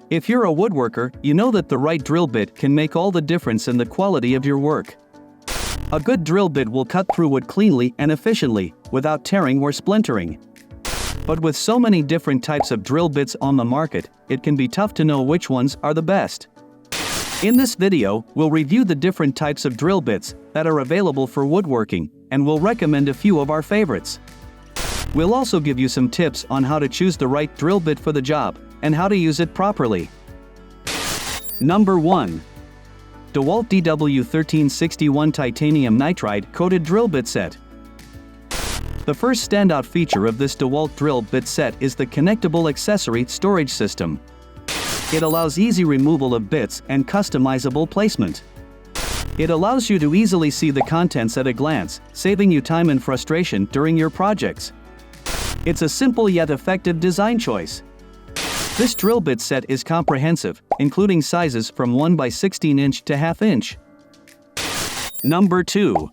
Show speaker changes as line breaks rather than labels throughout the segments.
If you're a woodworker, you know that the right drill bit can make all the difference in the quality of your work. A good drill bit will cut through wood cleanly and efficiently, without tearing or splintering. But with so many different types of drill bits on the market, it can be tough to know which ones are the best. In this video, we'll review the different types of drill bits that are available for woodworking, and we'll recommend a few of our favorites. We'll also give you some tips on how to choose the right drill bit for the job, and how to use it properly. Number 1. DEWALT DW1361 Titanium Nitride Coated Drill Bit Set. The first standout feature of this DEWALT drill bit set is the connectable accessory storage system. It allows easy removal of bits and customizable placement. It allows you to easily see the contents at a glance, saving you time and frustration during your projects. It's a simple yet effective design choice. This drill bit set is comprehensive, including sizes from 1x16 inch to 1/2 inch. Number 2.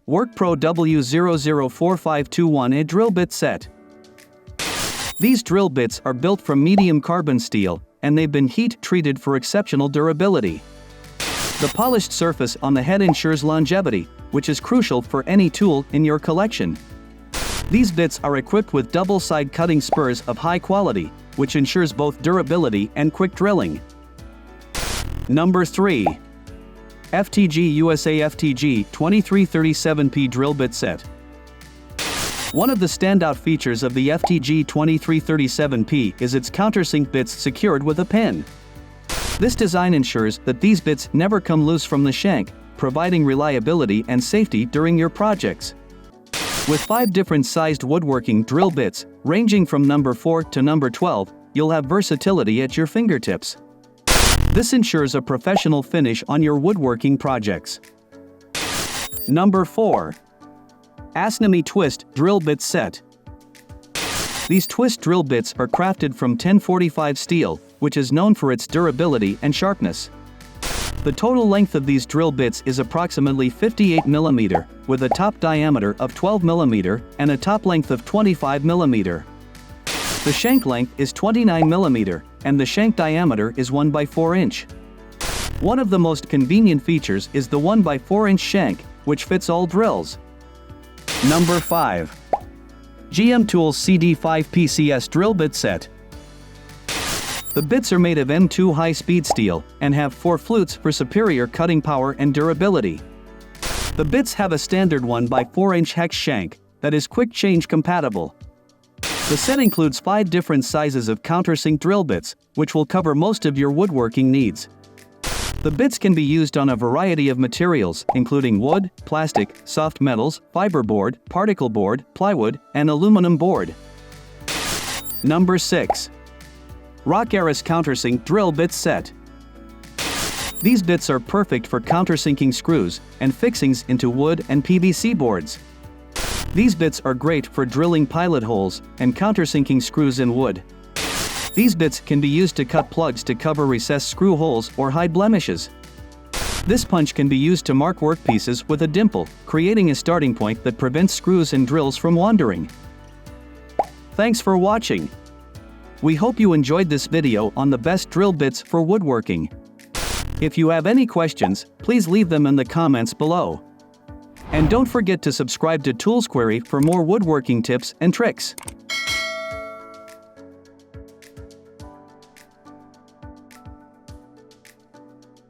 WORKPRO W004521A Drill Bit Set. These drill bits are built from medium carbon steel, and they've been heat-treated for exceptional durability. The polished surface on the head ensures longevity, which is crucial for any tool in your collection. These bits are equipped with double-side cutting spurs of high quality, which ensures both durability and quick drilling. Number 3. FTG USA FTG 2337P Drill Bit Set. One of the standout features of the FTG 2337P is its countersink bits secured with a pin. This design ensures that these bits never come loose from the shank, providing reliability and safety during your projects. With 5 different sized woodworking drill bits, ranging from number 4 to number 12, you'll have versatility at your fingertips. This ensures a professional finish on your woodworking projects. Number 4. ASNOMY Twist Drill Bit Set. These twist drill bits are crafted from 1045 steel, which is known for its durability and sharpness. The total length of these drill bits is approximately 58 mm, with a top diameter of 12 mm and a top length of 25 mm. The shank length is 29 mm, and the shank diameter is 1x4 inch. One of the most convenient features is the 1x4 inch shank, which fits all drills. Number 5. GMTOOLS CD5 PCS Drill Bit Set. The bits are made of M2 high-speed steel and have 4 flutes for superior cutting power and durability. The bits have a standard 1x4 inch hex shank that is quick change compatible. The set includes 5 different sizes of countersink drill bits, which will cover most of your woodworking needs. The bits can be used on a variety of materials, including wood, plastic, soft metals, fiberboard, particle board, plywood, and aluminum board. Number 6. Rocaris Countersink Drill Bit Set. These bits are perfect for countersinking screws and fixings into wood and PVC boards. These bits are great for drilling pilot holes and countersinking screws in wood. These bits can be used to cut plugs to cover recessed screw holes or hide blemishes. This punch can be used to mark workpieces with a dimple, creating a starting point that prevents screws and drills from wandering. Thanks for watching. We hope you enjoyed this video on the best drill bits for woodworking. If you have any questions, please leave them in the comments below. And don't forget to subscribe to Tools Query for more woodworking tips and tricks.